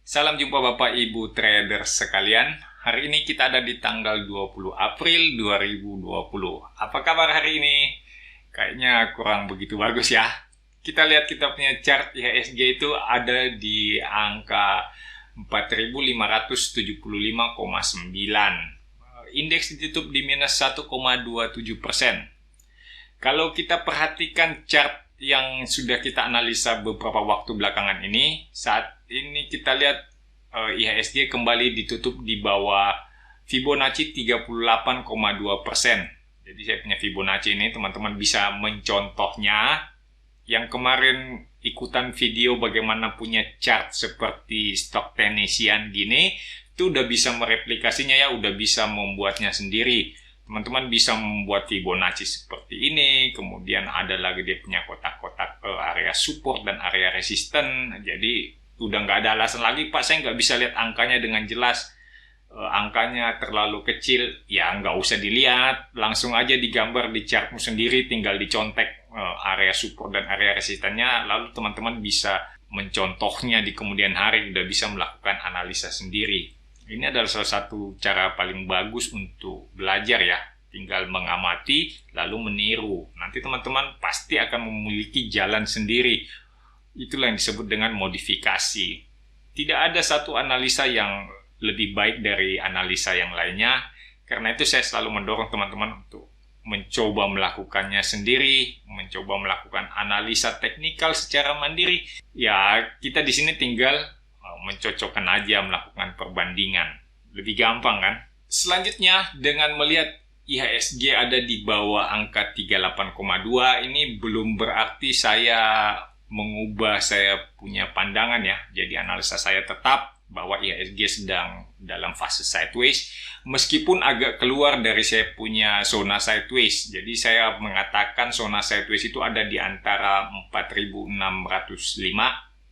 Salam jumpa Bapak Ibu trader sekalian. Hari ini kita ada di tanggal 20 April 2020. Apa kabar hari ini? Kayaknya kurang begitu bagus ya. Kita lihat kita punya chart IHSG itu ada di angka 4.575,9. Indeks ditutup di minus 1,27%. Kalau kita perhatikan chart yang sudah kita analisa beberapa waktu belakangan ini, saat ini kita lihat IHSG kembali ditutup di bawah Fibonacci 38,2%. Jadi saya punya Fibonacci ini, teman-teman bisa mencontohnya. Yang kemarin ikutan video bagaimana punya chart seperti Stock Technician gini, itu udah bisa mereplikasinya ya, udah bisa membuatnya sendiri. Teman-teman bisa membuat Fibonacci seperti ini, kemudian ada lagi dia punya kotak-kotak area support dan area resisten. Jadi udah nggak ada alasan lagi, Pak, saya nggak bisa lihat angkanya dengan jelas. Angkanya terlalu kecil, ya nggak usah dilihat, langsung aja digambar di chartmu sendiri, tinggal dicontek area support dan area resistennya, lalu teman-teman bisa mencontohnya di kemudian hari, udah bisa melakukan analisa sendiri. Ini adalah salah satu cara paling bagus untuk belajar ya, tinggal mengamati lalu meniru. Nanti teman-teman pasti akan memiliki jalan sendiri. Itulah yang disebut dengan modifikasi. Tidak ada satu analisa yang lebih baik dari analisa yang lainnya. Karena itu saya selalu mendorong teman-teman untuk mencoba melakukannya sendiri, mencoba melakukan analisa teknikal secara mandiri. Ya, kita di sini tinggal mencocokkan aja, melakukan perbandingan. Lebih gampang kan? Selanjutnya, dengan melihat IHSG ada di bawah angka 38,2, ini belum berarti saya mengubah saya punya pandangan ya. Jadi analisa saya tetap bahwa IHSG sedang dalam fase sideways, meskipun agak keluar dari saya punya zona sideways. Jadi saya mengatakan zona sideways itu ada di antara 4.605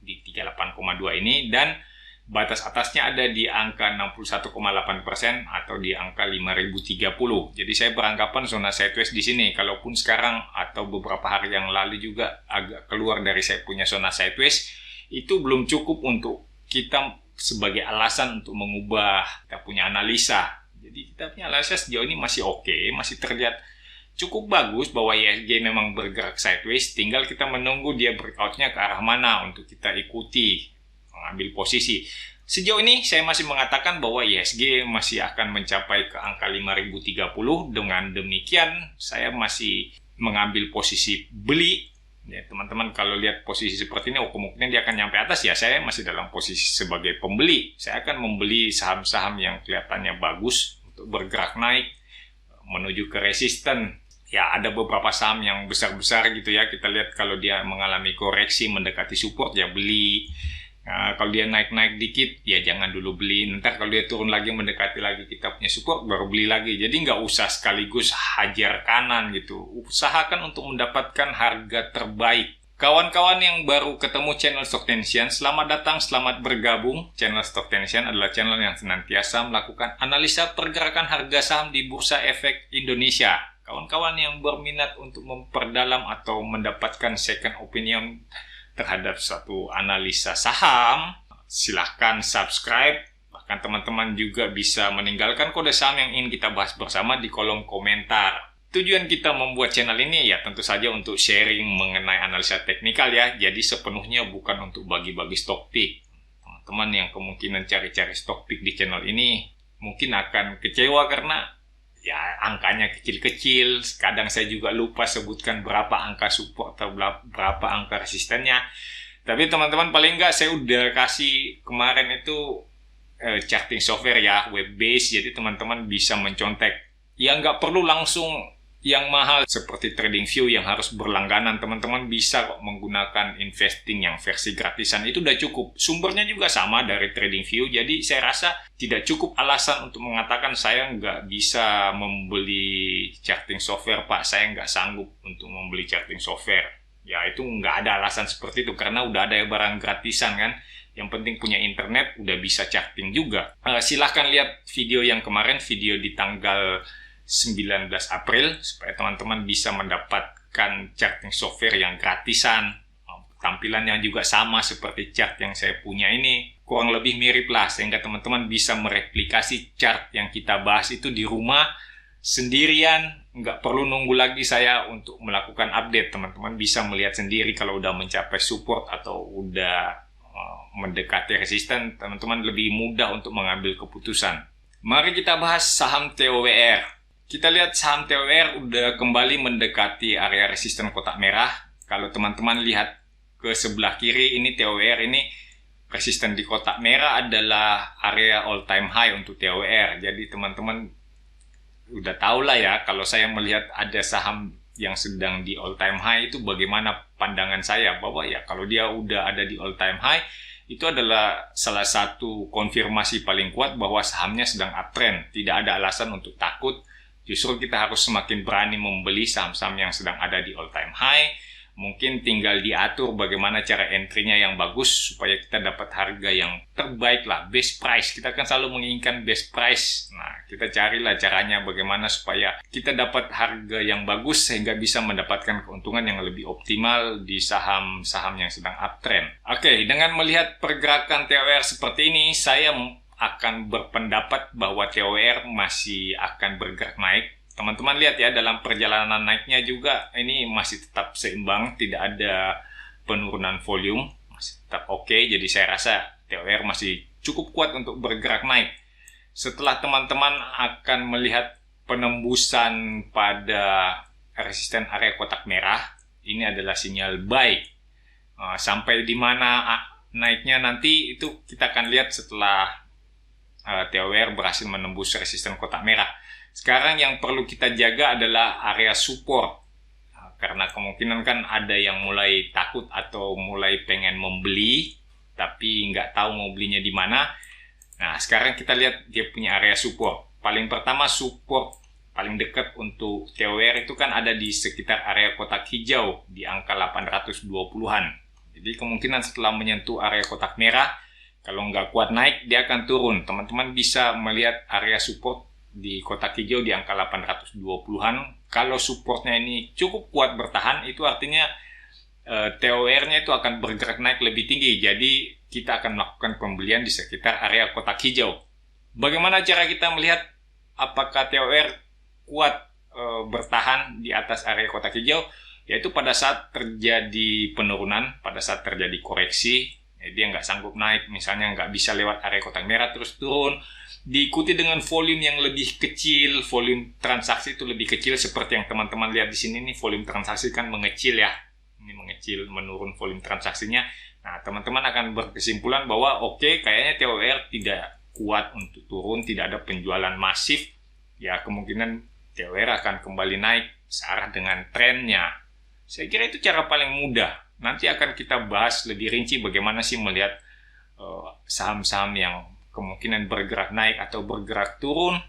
di 38,2 ini, dan batas atasnya ada di angka 61,8% atau di angka 5.030. Jadi saya beranggapan zona sideways di sini, kalaupun sekarang atau beberapa hari yang lalu juga agak keluar dari saya punya zona sideways, itu belum cukup untuk kita sebagai alasan untuk mengubah kita punya analisa. Jadi kita punya analisa sejauh ini masih oke, masih terlihat cukup bagus bahwa IHSG memang bergerak sideways, tinggal kita menunggu dia breakout-nya ke arah mana untuk kita ikuti, mengambil posisi. Sejauh ini saya masih mengatakan bahwa IHSG masih akan mencapai ke angka 5.030. Dengan demikian saya masih mengambil posisi beli. Ya, teman-teman kalau lihat posisi seperti ini, kemungkinan dia akan nyampe atas, ya saya masih dalam posisi sebagai pembeli. Saya akan membeli saham-saham yang kelihatannya bagus untuk bergerak naik menuju ke resisten. Ya, ada beberapa saham yang besar-besar gitu ya, kita lihat kalau dia mengalami koreksi mendekati support, ya beli. Nah, kalau dia naik-naik dikit, ya jangan dulu beli. Nanti kalau dia turun lagi mendekati lagi kita punya support, baru beli lagi. Jadi nggak usah sekaligus hajar kanan gitu. Usahakan untuk mendapatkan harga terbaik. Kawan-kawan yang baru ketemu channel Stock Technician, selamat datang, selamat bergabung. Channel Stock Technician adalah channel yang senantiasa melakukan analisa pergerakan harga saham di Bursa Efek Indonesia. Kawan-kawan yang berminat untuk memperdalam atau mendapatkan second opinion terhadap satu analisa saham, silahkan subscribe. Bahkan teman-teman juga bisa meninggalkan kode saham yang ingin kita bahas bersama di kolom komentar. Tujuan kita membuat channel ini ya tentu saja untuk sharing mengenai analisa teknikal ya. Jadi sepenuhnya bukan untuk bagi-bagi stock pick. Teman-teman yang kemungkinan cari-cari stock pick di channel ini mungkin akan kecewa karena ya angkanya kecil-kecil. Kadang saya juga lupa sebutkan berapa angka support atau berapa angka resistennya. Tapi teman-teman paling nggak saya udah kasih kemarin itu charting software ya, web base. Jadi teman-teman bisa mencontek. Ya nggak perlu langsung yang mahal seperti TradingView yang harus berlangganan. Teman-teman bisa kok menggunakan investing yang versi gratisan, itu udah cukup. Sumbernya juga sama dari TradingView, jadi saya rasa tidak cukup alasan untuk mengatakan saya nggak bisa membeli charting software, Pak, saya nggak sanggup untuk membeli charting software. Ya itu nggak ada alasan seperti itu, karena udah ada barang gratisan kan. Yang penting punya internet, udah bisa charting juga. Silahkan lihat video yang kemarin, video di tanggal 19 April, supaya teman-teman bisa mendapatkan charting software yang gratisan. Tampilannya juga sama seperti chart yang saya punya ini. kurang lebih mirip lah, sehingga teman-teman bisa mereplikasi chart yang kita bahas itu di rumah sendirian, nggak perlu nunggu lagi saya untuk melakukan update. Teman-teman bisa melihat sendiri kalau udah mencapai support atau udah mendekati resisten, teman-teman lebih mudah untuk mengambil keputusan. Mari kita bahas saham TOWR. Kita lihat saham TOWR udah kembali mendekati area resisten kotak merah. Kalau teman-teman lihat ke sebelah kiri, ini TOWR ini resisten di kotak merah adalah area all time high untuk TOWR. Jadi teman-teman udah tahu lah ya, kalau saya melihat ada saham yang sedang di all time high itu bagaimana pandangan saya, bahwa ya kalau dia udah ada di all time high itu adalah salah satu konfirmasi paling kuat bahwa sahamnya sedang uptrend. Tidak ada alasan untuk takut, justru kita harus semakin berani membeli saham-saham yang sedang ada di all time high. Mungkin tinggal diatur bagaimana cara entry-nya yang bagus supaya kita dapat harga yang terbaik lah, best price. Kita kan selalu menginginkan best price. Nah, kita carilah caranya bagaimana supaya kita dapat harga yang bagus sehingga bisa mendapatkan keuntungan yang lebih optimal di saham-saham yang sedang uptrend. Oke, dengan melihat pergerakan TOWR seperti ini, saya akan berpendapat bahwa TOWR masih akan bergerak naik. Teman-teman lihat ya, dalam perjalanan naiknya juga ini masih tetap seimbang, tidak ada penurunan volume, masih tetap oke. Jadi saya rasa TOWR masih cukup kuat untuk bergerak naik. Setelah teman-teman akan melihat penembusan pada resisten area kotak merah, ini adalah sinyal buy. Sampai di mana naiknya nanti itu kita akan lihat setelah TOWR berhasil menembus resisten kotak merah. Sekarang yang perlu kita jaga adalah area support. Karena kemungkinan kan ada yang mulai takut atau mulai pengen membeli, tapi nggak tahu mau belinya di mana. Nah, sekarang kita lihat dia punya area support. Paling pertama, support paling dekat untuk TOWR itu kan ada di sekitar area kotak hijau, di angka 820-an. Jadi kemungkinan setelah menyentuh area kotak merah, kalau nggak kuat naik, dia akan turun. Teman-teman bisa melihat area support di kotak hijau di angka 820-an. Kalau supportnya ini cukup kuat bertahan, itu artinya TOWR-nya itu akan bergerak naik lebih tinggi. Jadi kita akan melakukan pembelian di sekitar area kotak hijau. Bagaimana cara kita melihat apakah TOWR kuat bertahan di atas area kotak hijau? Yaitu pada saat terjadi penurunan, pada saat terjadi koreksi, dia nggak sanggup naik, misalnya nggak bisa lewat area kotak merah terus turun, diikuti dengan volume yang lebih kecil, volume transaksi itu lebih kecil, seperti yang teman-teman lihat di sini nih, volume transaksi kan mengecil ya, ini mengecil, menurun volume transaksinya. Nah, teman-teman akan berkesimpulan bahwa oke, kayaknya TOWR tidak kuat untuk turun, tidak ada penjualan masif, ya kemungkinan TOWR akan kembali naik searah dengan trennya. Saya kira itu cara paling mudah. Nanti akan kita bahas lebih rinci bagaimana sih melihat saham-saham yang kemungkinan bergerak naik atau bergerak turun.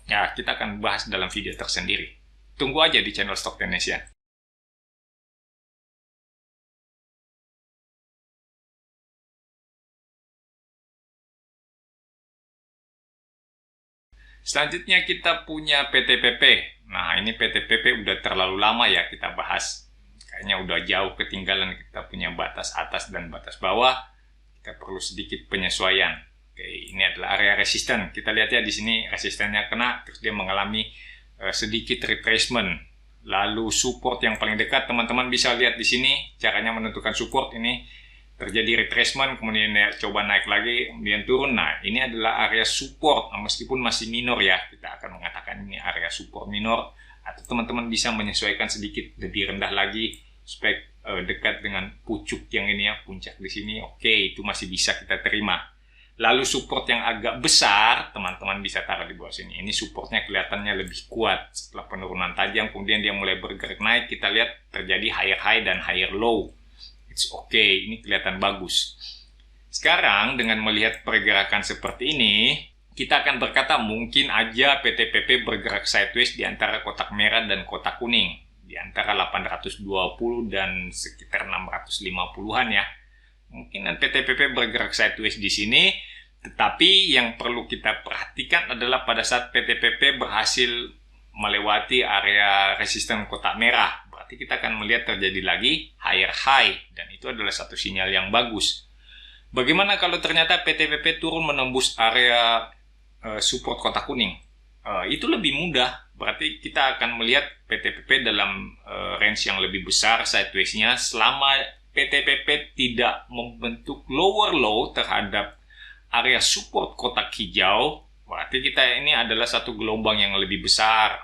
Ya, kita akan bahas dalam video tersendiri. Tunggu aja di channel Stock Indonesia. Selanjutnya kita punya PTPP. Nah, ini PTPP udah terlalu lama ya kita bahas. Kayaknya udah jauh ketinggalan, kita punya batas atas dan batas bawah. Kita perlu sedikit penyesuaian. Oke, ini adalah area resisten. Kita lihat ya di sini resistennya kena, terus dia mengalami sedikit retracement. Lalu support yang paling dekat, teman-teman bisa lihat di sini caranya menentukan support. Ini terjadi retracement, kemudian dia coba naik lagi, kemudian turun. Nah, ini adalah area support, meskipun masih minor ya. Kita akan mengatakan ini area support minor, atau teman-teman bisa menyesuaikan sedikit lebih rendah lagi supaya dekat dengan pucuk yang ini ya, puncak di sini. Oke, itu masih bisa kita terima. Lalu support yang agak besar, teman-teman bisa taruh di bawah sini. Ini supportnya kelihatannya lebih kuat. Setelah penurunan tajam, kemudian dia mulai bergerak naik, kita lihat terjadi higher high dan higher low. It's okay, ini kelihatan bagus. Sekarang dengan melihat pergerakan seperti ini, kita akan berkata mungkin aja PTPP bergerak sideways di antara kotak merah dan kotak kuning. Di antara 820 dan sekitar 650-an ya. Mungkin PTPP bergerak sideways di sini, tetapi yang perlu kita perhatikan adalah pada saat PTPP berhasil melewati area resisten kotak merah, berarti kita akan melihat terjadi lagi higher high, dan itu adalah satu sinyal yang bagus. Bagaimana kalau ternyata PTPP turun menembus area support kotak kuning? Itu lebih mudah. Berarti kita akan melihat PTPP dalam range yang lebih besar sideways-nya selama PTPP tidak membentuk lower low terhadap area support kotak hijau. Berarti kita ini adalah satu gelombang yang lebih besar.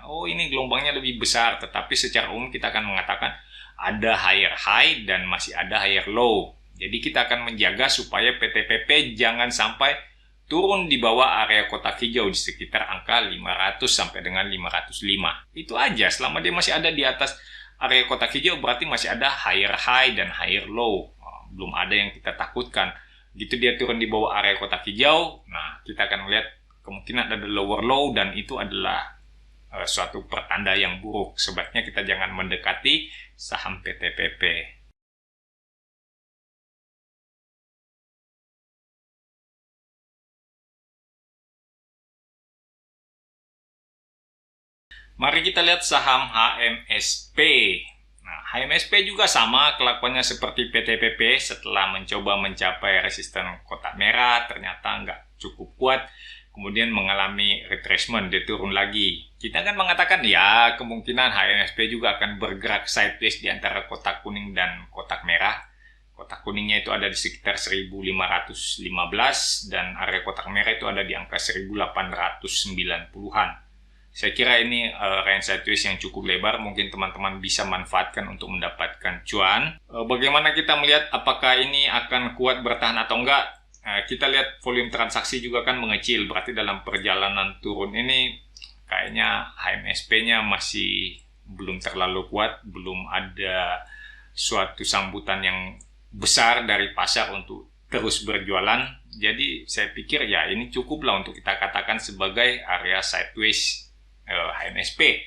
Oh, ini gelombangnya lebih besar, tetapi secara umum kita akan mengatakan ada higher high dan masih ada higher low. Jadi kita akan menjaga supaya PTPP jangan sampai turun di bawah area kotak hijau di sekitar angka 500 sampai dengan 505. Itu aja, selama dia masih ada di atas area kotak hijau berarti masih ada higher high dan higher low. Belum ada yang kita takutkan. Gitu dia turun di bawah area kotak hijau, nah kita akan melihat kemungkinan ada lower low dan itu adalah suatu pertanda yang buruk. Sebaiknya kita jangan mendekati saham PTPP. Mari kita lihat saham HMSP. Nah, HMSP juga sama kelakuannya seperti PTPP. Setelah mencoba mencapai resisten kotak merah, ternyata nggak cukup kuat. Kemudian mengalami retracement, dia turun lagi. Kita kan mengatakan ya kemungkinan HMSP juga akan bergerak sideways di antara kotak kuning dan kotak merah. Kotak kuningnya itu ada di sekitar 1515 dan area kotak merah itu ada di angka 1890-an. Saya kira ini range sideways yang cukup lebar, mungkin teman-teman bisa manfaatkan untuk mendapatkan cuan. Bagaimana kita melihat apakah ini akan kuat bertahan atau enggak? Kita lihat volume transaksi juga kan mengecil, berarti dalam perjalanan turun ini kayaknya HMSP-nya masih belum terlalu kuat, belum ada suatu sambutan yang besar dari pasar untuk terus berjualan. Jadi saya pikir ya ini cukuplah untuk kita katakan sebagai area sideways HMSP.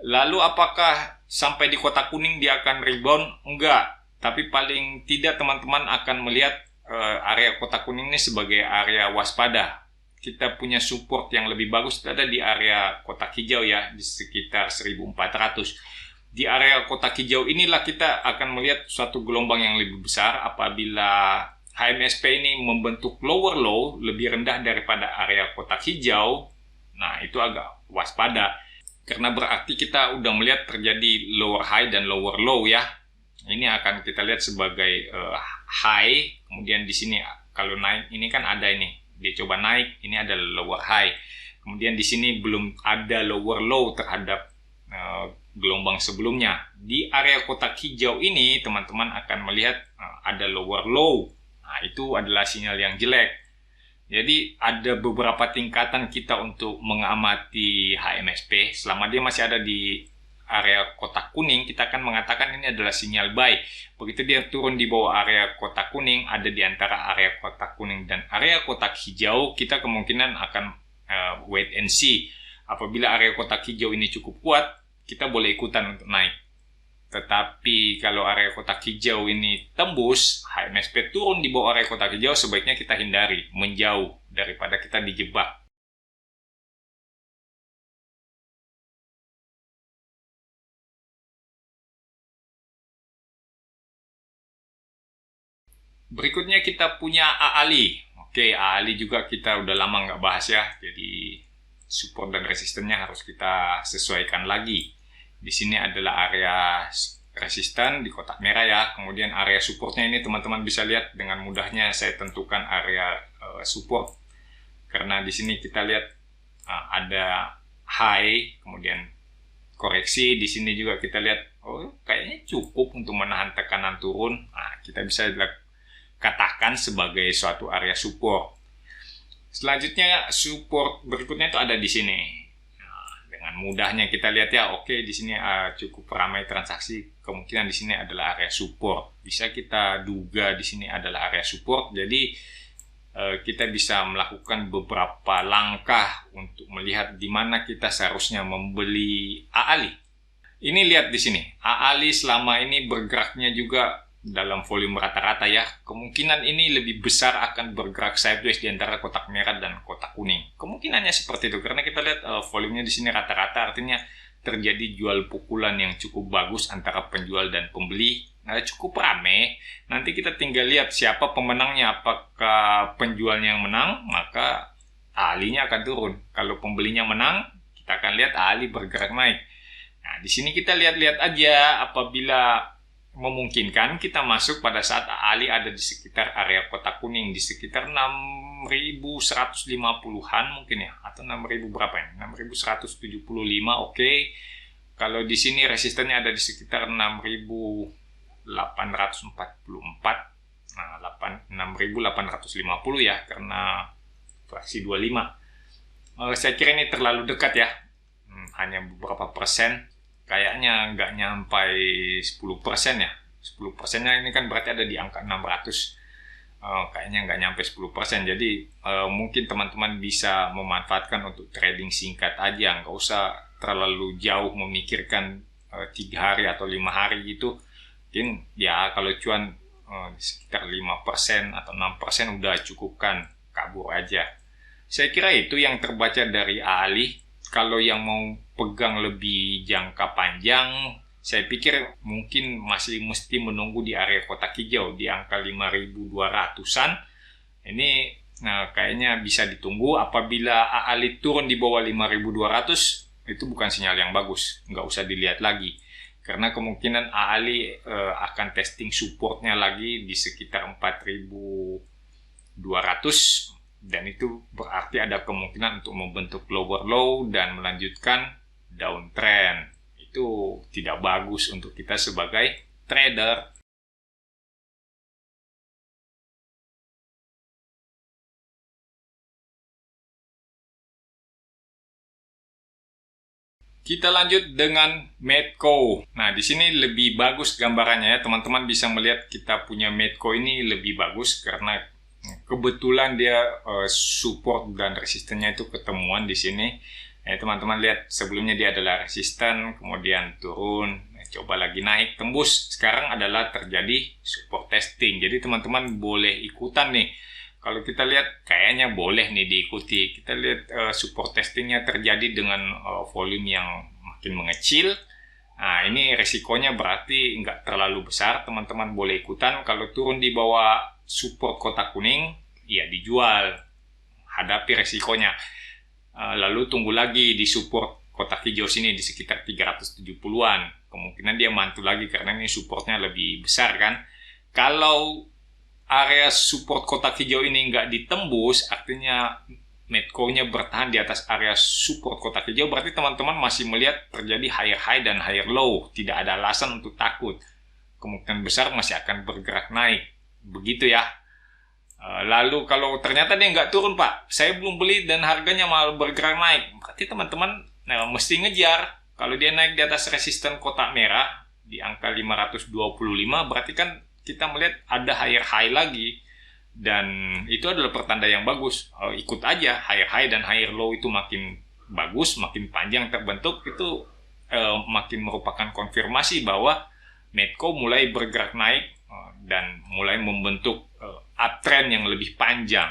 Lalu apakah sampai di kotak kuning dia akan rebound? Enggak, tapi paling tidak teman-teman akan melihat area kotak kuning ini sebagai area waspada. Kita punya support yang lebih bagus ada di area kotak hijau ya, di sekitar 1400. Di area kotak hijau inilah kita akan melihat suatu gelombang yang lebih besar apabila HMSP ini membentuk lower low lebih rendah daripada area kotak hijau. Nah, itu agak waspada karena berarti kita udah melihat terjadi lower high dan lower low ya. Ini akan kita lihat sebagai high, kemudian di sini kalau naik ini kan ada ini, dia coba naik, ini ada lower high. Kemudian di sini belum ada lower low terhadap gelombang sebelumnya. Di area kotak hijau ini teman-teman akan melihat ada lower low. Nah, itu adalah sinyal yang jelek. Jadi ada beberapa tingkatan kita untuk mengamati HMSP. Selama dia masih ada di area kotak kuning, kita akan mengatakan ini adalah sinyal buy. Begitu dia turun di bawah area kotak kuning, ada di antara area kotak kuning dan area kotak hijau, kita kemungkinan akan wait and see. Apabila area kotak hijau ini cukup kuat, kita boleh ikutan untuk naik. Tetapi kalau area kotak hijau ini tembus, HMSP turun di bawah area kotak hijau, sebaiknya kita hindari, menjauh daripada kita dijebak. Berikutnya kita punya AALI. Oke, AALI juga kita udah lama nggak bahas ya, jadi support dan resistennya harus kita sesuaikan lagi. Di sini adalah area resisten di kotak merah ya, kemudian area supportnya ini teman-teman bisa lihat dengan mudahnya saya tentukan area support. Karena di sini kita lihat ada high, kemudian koreksi, di sini juga kita lihat oh kayaknya cukup untuk menahan tekanan turun. Nah, kita bisa katakan sebagai suatu area support. Selanjutnya support berikutnya itu ada di sini. Nah, dengan mudahnya kita lihat ya, oke di sini cukup ramai transaksi, kemungkinan di sini adalah area support. Bisa kita duga di sini adalah area support. Jadi kita bisa melakukan beberapa langkah untuk melihat di mana kita seharusnya membeli AALI. Ini lihat di sini, AALI selama ini bergeraknya juga dalam volume rata-rata ya, kemungkinan ini lebih besar akan bergerak sideways di antara kotak merah dan kotak kuning. Kemungkinannya seperti itu karena kita lihat volumenya di sini rata-rata, artinya terjadi jual pukulan yang cukup bagus antara penjual dan pembeli. cukup rame. Nanti kita tinggal lihat siapa pemenangnya. Apakah penjualnya yang menang, maka AALI-nya akan turun. Kalau pembelinya menang, kita akan lihat AALI bergerak naik. Nah, di sini kita lihat-lihat aja, apabila memungkinkan kita masuk pada saat AALI ada di sekitar area kotak kuning, di sekitar 6.150-an mungkin ya, atau 6.000 berapa ya? 6.175, oke. Kalau di sini resistennya ada di sekitar 6.844, nah 6.850 ya, karena fraksi 25. Saya kira ini terlalu dekat ya, hanya beberapa persen. Kayaknya nggak nyampai 10% ya. 10%-nya ini kan berarti ada di angka 600. Kayaknya nggak nyampe 10%. Jadi mungkin teman-teman bisa memanfaatkan untuk trading singkat aja. Nggak usah terlalu jauh memikirkan 3 hari atau 5 hari gitu. Mungkin ya kalau cuan sekitar 5% atau 6% udah cukupkan, kabur aja. Saya kira itu yang terbaca dari AALI. Kalau yang mau pegang lebih jangka panjang, saya pikir mungkin masih mesti menunggu di area kotak hijau di angka 5.200-an. Ini kayaknya bisa ditunggu. Apabila AALI turun di bawah 5.200, itu bukan sinyal yang bagus. Nggak usah dilihat lagi. Karena kemungkinan AALI akan testing supportnya lagi di sekitar 4.200. Dan itu berarti ada kemungkinan untuk membentuk lower low dan melanjutkan downtrend. Itu tidak bagus untuk kita sebagai trader. Kita lanjut dengan Medco. Nah, di sini lebih bagus gambarannya ya. Teman-teman bisa melihat kita punya Medco ini lebih bagus karena kebetulan dia support dan resistennya itu ketemuan di sini. Teman-teman lihat sebelumnya dia adalah resisten, kemudian turun, coba lagi naik, tembus. Sekarang adalah terjadi support testing. Jadi teman-teman boleh ikutan nih. Kalau kita lihat kayaknya boleh nih diikuti. Kita lihat support testingnya terjadi dengan volume yang makin mengecil. Nah, ini resikonya berarti nggak terlalu besar. Teman-teman boleh ikutan. Kalau turun di bawah support kotak kuning, ya dijual, hadapi resikonya. Lalu tunggu lagi di support kotak hijau sini di sekitar 370-an. Kemungkinan dia mantul lagi karena ini supportnya lebih besar kan. Kalau area support kotak hijau ini nggak ditembus, artinya Medco-nya bertahan di atas area support kotak hijau, berarti teman-teman masih melihat terjadi higher high dan higher low. Tidak ada alasan untuk takut. Kemungkinan besar masih akan bergerak naik. Begitu ya. Lalu kalau ternyata dia nggak turun Pak, saya belum beli dan harganya malah bergerak naik, berarti teman-teman mesti ngejar. Kalau dia naik di atas resisten kotak merah di angka 525, berarti kan kita melihat ada higher high lagi, dan itu adalah pertanda yang bagus. Ikut aja, higher high dan higher low itu makin bagus, makin panjang terbentuk, itu makin merupakan konfirmasi bahwa Medco mulai bergerak naik dan mulai membentuk uptrend yang lebih panjang.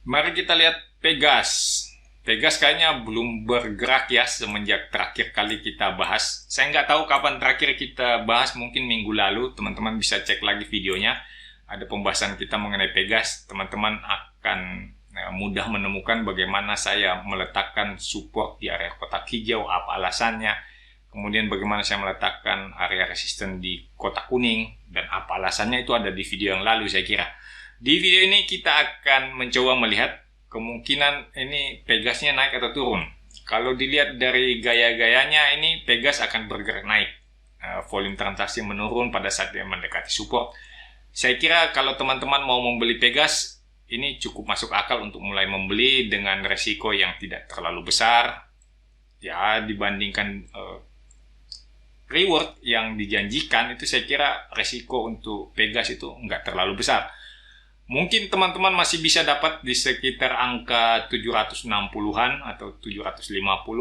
Mari kita lihat Pegas. Pegas kayaknya belum bergerak ya semenjak terakhir kali kita bahas. Saya nggak tahu kapan terakhir kita bahas, mungkin minggu lalu. Teman-teman bisa cek lagi videonya. Ada pembahasan kita mengenai Pegas. Teman-teman akan mudah menemukan bagaimana saya meletakkan support di area kotak hijau, apa alasannya, kemudian bagaimana saya meletakkan area resisten di kotak kuning, dan apa alasannya itu ada di video yang lalu saya kira. Di video ini kita akan mencoba melihat kemungkinan ini Pegasnya naik atau turun. Kalau dilihat dari gaya-gayanya ini Pegas akan bergerak naik. Volume transaksi menurun pada saat dia mendekati support. Saya kira kalau teman-teman mau membeli Pegas, ini cukup masuk akal untuk mulai membeli dengan resiko yang tidak terlalu besar. Ya, dibandingkan reward yang dijanjikan, itu saya kira resiko untuk Pegas itu nggak terlalu besar. Mungkin teman-teman masih bisa dapat di sekitar angka 760-an atau 750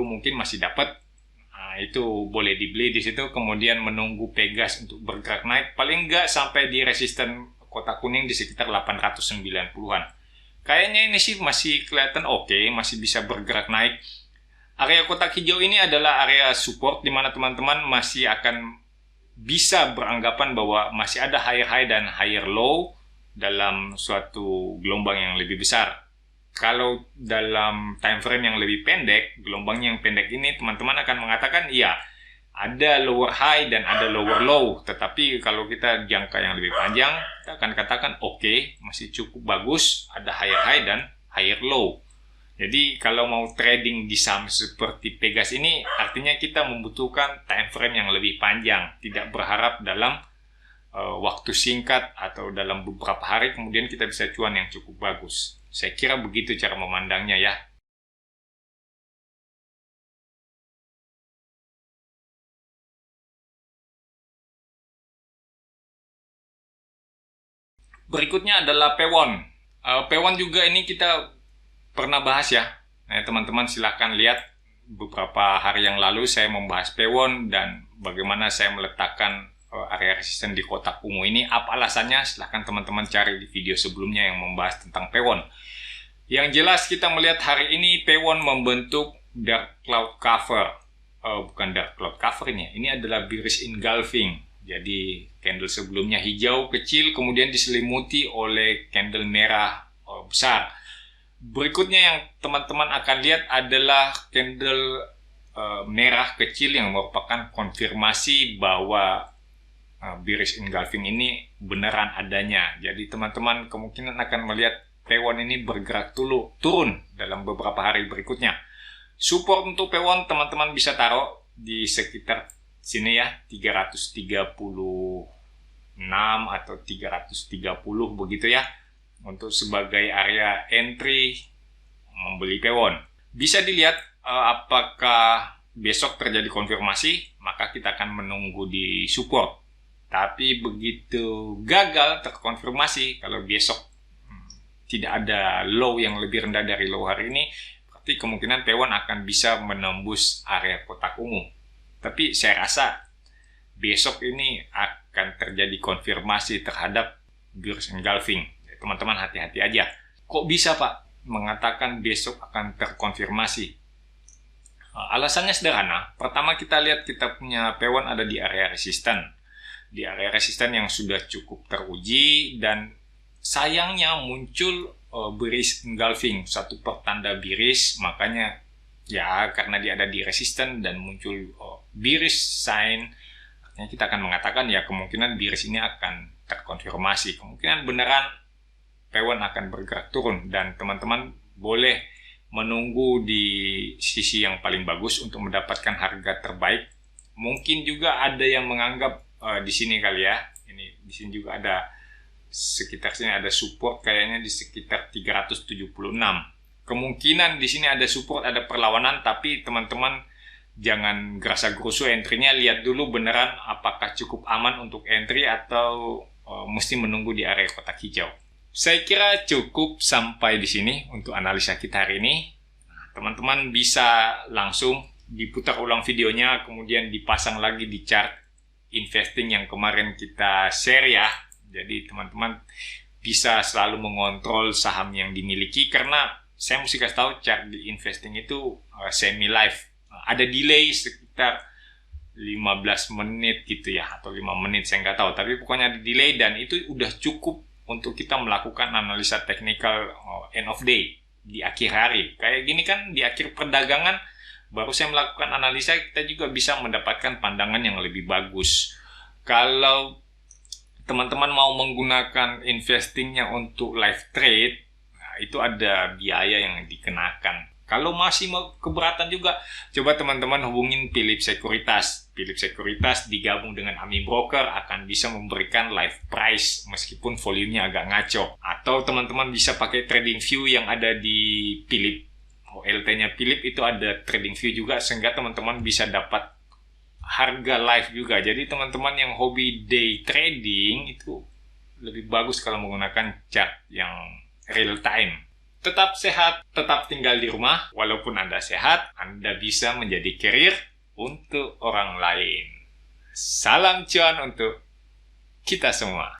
mungkin masih dapat. Nah, itu boleh dibeli di situ, kemudian menunggu Pegas untuk bergerak naik paling nggak sampai di resisten kotak kuning di sekitar 890-an. kayaknya ini sih masih kelihatan oke, masih bisa bergerak naik. Area kotak hijau ini adalah area support di mana teman-teman masih akan bisa beranggapan bahwa masih ada higher high dan higher low dalam suatu gelombang yang lebih besar. Kalau dalam time frame yang lebih pendek, gelombang yang pendek ini teman-teman akan mengatakan iya, ada lower high dan ada lower low. Tetapi kalau kita jangka yang lebih panjang, kita akan katakan oke, masih cukup bagus, ada higher high dan higher low. Jadi kalau mau trading di saham seperti Pegas ini, artinya kita membutuhkan time frame yang lebih panjang. Tidak berharap dalam waktu singkat atau dalam beberapa hari kemudian kita bisa cuan yang cukup bagus. Saya kira begitu cara memandangnya ya. Berikutnya adalah Pewon. Pewon juga ini kita pernah bahas ya. Nah, teman-teman silahkan lihat beberapa hari yang lalu saya membahas Pewon dan bagaimana saya meletakkan area resisten di kotak ungu ini. Apa alasannya? Silahkan teman-teman cari di video sebelumnya yang membahas tentang Pewon. Yang jelas kita melihat hari ini Pewon membentuk dark cloud cover. Bukan dark cloud cover ini. Ini adalah bearish engulfing. Jadi candle sebelumnya hijau kecil kemudian diselimuti oleh candle merah besar. Berikutnya yang teman-teman akan lihat adalah candle merah kecil yang merupakan konfirmasi bahwa bearish engulfing ini beneran adanya. Jadi teman-teman kemungkinan akan melihat Pewon ini bergerak turun dalam beberapa hari berikutnya. Support untuk Pewon teman-teman bisa taruh di sekitar sini ya, 336 atau 330 begitu ya, untuk sebagai area entry membeli Pewon. Bisa dilihat apakah besok terjadi konfirmasi, maka kita akan menunggu di support. Tapi begitu gagal terkonfirmasi, kalau besok tidak ada low yang lebih rendah dari low hari ini, berarti kemungkinan Pewon akan bisa menembus area kotak ungu. Tapi saya rasa besok ini akan terjadi konfirmasi terhadap bearish engulfing. Teman-teman hati-hati aja. Kok bisa Pak mengatakan besok akan terkonfirmasi? Alasannya sederhana. Pertama kita lihat kita punya Pewon ada di area resisten. Di area resisten yang sudah cukup teruji dan sayangnya muncul bearish engulfing. Satu pertanda bearish, makanya ya karena dia ada di resisten dan muncul bearish sign, artinya kita akan mengatakan ya kemungkinan bearish ini akan terkonfirmasi. Kemungkinan beneran Pewon akan bergerak turun dan teman-teman boleh menunggu di sisi yang paling bagus untuk mendapatkan harga terbaik. Mungkin juga ada yang menganggap di sini kali ya. Ini di sini juga ada sekitar sini ada support kayaknya di sekitar 376. Kemungkinan di sini ada support, ada perlawanan, tapi teman-teman jangan gerasa-gerusu entry-nya, lihat dulu beneran apakah cukup aman untuk entry atau mesti menunggu di area kotak hijau. Saya kira cukup sampai di sini untuk analisa kita hari ini. Teman-teman bisa langsung diputar ulang videonya, kemudian dipasang lagi di chart investing yang kemarin kita share ya. Jadi teman-teman bisa selalu mengontrol saham yang dimiliki, karena saya mesti kasih tahu chart di investing itu semi live. Ada delay sekitar 15 menit gitu ya, atau 5 menit saya nggak tahu. Tapi pokoknya ada delay dan itu udah cukup untuk kita melakukan analisa teknikal end of day di akhir hari. Kayak gini kan di akhir perdagangan baru saya melakukan analisa, kita juga bisa mendapatkan pandangan yang lebih bagus. Kalau teman-teman mau menggunakan investingnya untuk live trade, itu ada biaya yang dikenakan. Kalau masih mau keberatan juga, coba teman-teman hubungin Phillip Sekuritas. Phillip Sekuritas digabung dengan Ami Broker akan bisa memberikan live price meskipun volumenya agak ngaco. Atau teman-teman bisa pakai trading view yang ada di Phillip. OLT-nya Phillip itu ada trading view juga, sehingga teman-teman bisa dapat harga live juga. Jadi teman-teman yang hobi day trading itu lebih bagus kalau menggunakan chart yang real time. Tetap sehat, tetap tinggal di rumah. Walaupun Anda sehat, Anda bisa menjadi carrier untuk orang lain. Salam cuan untuk kita semua.